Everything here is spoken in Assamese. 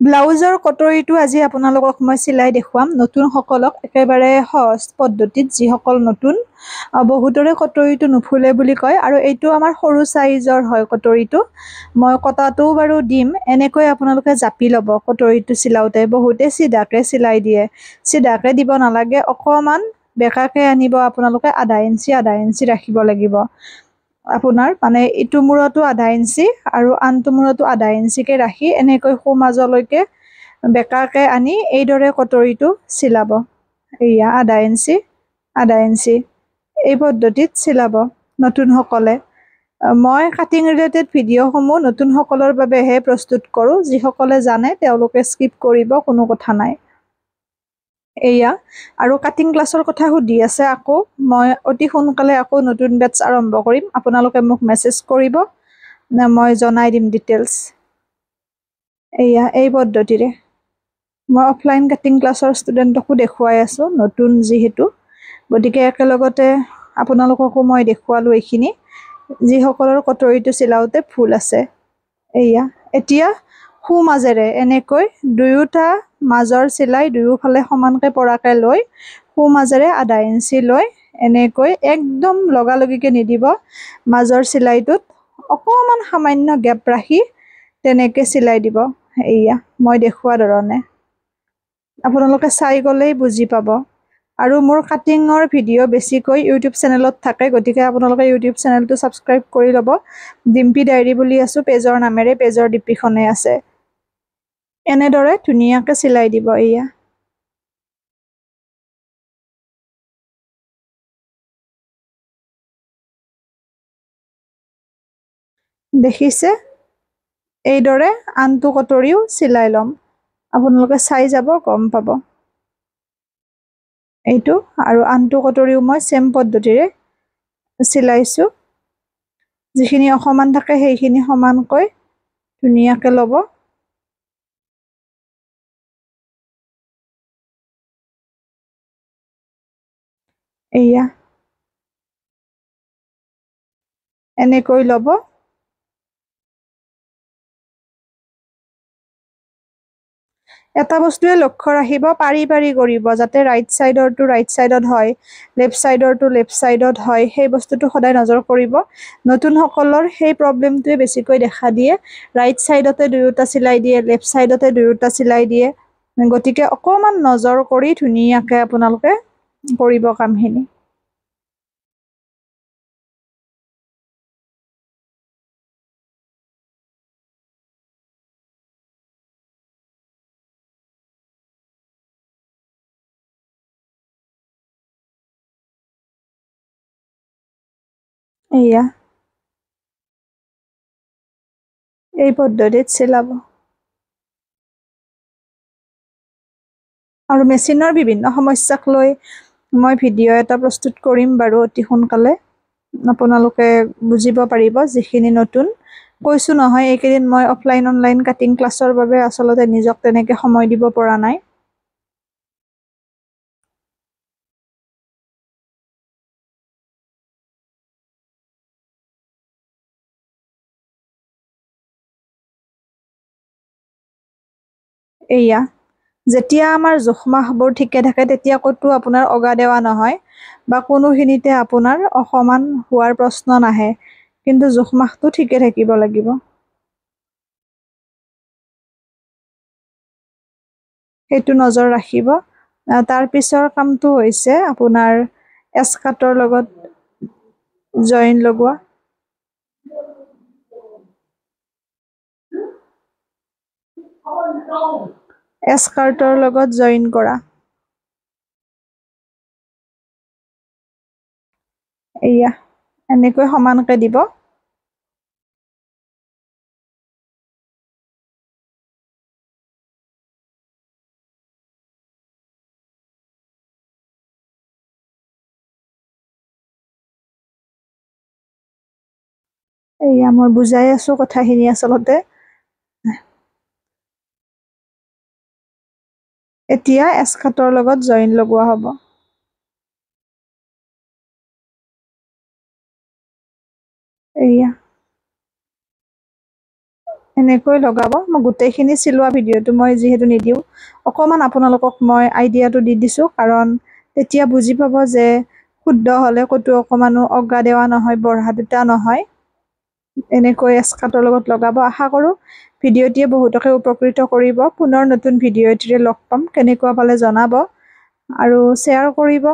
ব্লাউজৰ কটৰীটো আজি আপোনালোকক মই চিলাই দেখুৱাম নতুন সকলক একেবাৰে সহজ পদ্ধতিত যিসকল নতুন বহুতৰে কটৰীটো নুফুলে বুলি কয় আৰু এইটো আমাৰ সৰু সাইজৰ হয় কটৰীটো মই কটাটো বাৰু দিম এনেকৈ আপোনালোকে জাপি ল'ব কটৰীটো চিলাওতে বহুতে সিধাকে চিলাই দিয়ে সিধাকে দিব নালাগে অকমান বেকাকে আনিব আপোনালোকে আধা ইঞ্চি ৰাখিব লাগিব আপোনাৰ মানে ইটো মূৰটো আধা ইঞ্চি আৰু আনটো মূৰটো আধা ইঞ্চিকে ৰাখি এনেকৈ সো মাজলৈকে বেকাকে আনি এইদৰে কটৰীটো চিলাব এয়া আধা ইঞ্চি এই পদ্ধতিত চিলাব নতুন সকলে মই কাটিং ৰিলেটেড ভিডিঅ'সমূহ নতুন সকলৰ বাবেহে প্ৰস্তুত কৰোঁ যিসকলে জানে তেওঁলোকে স্কিপ কৰিব কোনো কথা নাই এয়া আৰু কাটিং ক্লাছৰ কথা সুধি আছে আকৌ মই অতি সোনকালে আকৌ নতুন বেটছ আৰম্ভ কৰিম আপোনালোকে মোক মেছেজ কৰিব মই জনাই দিম ডিটেইলছ এয়া এই পদ্ধতিৰে মই অফলাইন কাটিং ক্লাছৰ ষ্টুডেণ্টকো দেখুৱাই আছোঁ নতুন যিহেতু গতিকে একেলগতে আপোনালোককো মই দেখুৱালোঁ এইখিনি যিসকলৰ কটৰীটো চিলাওতে ভুল আছে এয়া এতিয়া সু মাজেৰে এনেকৈ দুয়োটা মাজৰ চিলাই দুয়োফালে সমানকৈ পৰাকৈ লৈ সু মাজেৰে আধা ইঞ্চি লৈ এনেকৈ একদম লগালগিকে নিদিব মাজৰ চিলাইটোত অকমান সামান্য গ্যাপ ৰাখি তেনেকৈ চিলাই দিব এয়া মই দেখুওৱা ধৰণে আপোনালোকে চাই গ'লেই বুজি পাব আৰু মোৰ কাটিঙৰ ভিডিঅ' বেছিকৈ ইউটিউব চেনেলত থাকে গতিকে আপোনালোকে ইউটিউব চেনেলটো ছাবস্ক্ৰাইব কৰি ল'ব ডিম্পি ডায়েৰী বুলি আছোঁ পেজৰ নামেৰে পেজৰ ডিপিখনে আছে এনেদৰে ধুনীয়াকৈ চিলাই দিব এয়া দেখিছে এইদৰে আনটো কটৰীও চিলাই ল'ম আপোনালোকে চাই যাব গম পাব এইটো আৰু আনটো কটৰীও মই সেম পদ্ধতিৰে চিলাইছোঁ যিখিনি অসমান থাকে সেইখিনি সমানকৈ ধুনীয়াকৈ ল'ব এয়া এনেকৈ ল'ব এটা বস্তুৱে লক্ষ্য ৰাখিব পাৰি কৰিব যাতে ৰাইট সাইডৰটো ৰাইট সাইডত হয় লেফট সাইডৰটো লেফট সাইডত হয় সেই বস্তুটো সদায় নজৰ কৰিব নতুন সকলৰ সেই প্ৰবলেমটোৱে বেছিকৈ দেখা দিয়ে ৰাইট সাইডতে দুয়োটা চিলাই দিয়ে লেফট সাইডতে দুয়োটা চিলাই দিয়ে গতিকে অকমান নজৰ কৰি ধুনীয়াকৈ আপোনালোকে কৰিব কামখিনি এয়া এই পদ্ধতিত চিলাব আৰু মেচিনৰ বিভিন্ন সমস্যাক লৈ মই ভিডিঅ' এটা প্ৰস্তুত কৰিম বাৰু অতি সোনকালে আপোনালোকে বুজিব পাৰিব যিখিনি নতুন কৈছোঁ নহয় এইকেইদিন মই অফলাইন অনলাইন কাটিং ক্লাছৰ বাবে আচলতে নিজক তেনেকৈ সময় দিব পৰা নাই এয়া যেতিয়া আমাৰ জোখমাখবোৰ ঠিকে থাকে তেতিয়া ক'তো আপোনাৰ অগা দেৱা নহয় বা কোনোখিনিতে আপোনাৰ অসমান হোৱাৰ প্ৰশ্ন নাহে কিন্তু জোখমাখটো ঠিকে থাকিব লাগিব সেইটো নজৰ ৰাখিব তাৰ পিছৰ কামটো হৈছে আপোনাৰ এস্কাৰ্টৰ লগত জইন লগোৱা এস্কাৰ্টৰ লগত জইন কৰা এয়া এনেকৈ সমানকৈ দিব এয়া মই বুজাই আছোঁ কথাখিনি আচলতে এতিয়া এস্কাৰ্টৰ লগত জইন লগোৱা হ'ব এয়া এনেকৈ লগাব মই গোটেইখিনি চিলোৱা ভিডিঅ'টো মই যিহেতু নিদিওঁ অকণমান আপোনালোকক মই আইডিয়াটো দি দিছোঁ কাৰণ তেতিয়া বুজি পাব যে শুদ্ধ হ'লে ক'তো অকণমানো অগা দেৱা নহয় বঢ়া দুটা নহয় এনেকৈ স্কাৰ্টৰ লগত লগাব আশা কৰোঁ ভিডিঅ'টিয়ে বহুতকে উপকৃত কৰিব পুনৰ নতুন ভিডিঅ' এটিৰে লগ পাম কেনেকুৱা পালে জনাব আৰু শ্বেয়াৰ কৰিব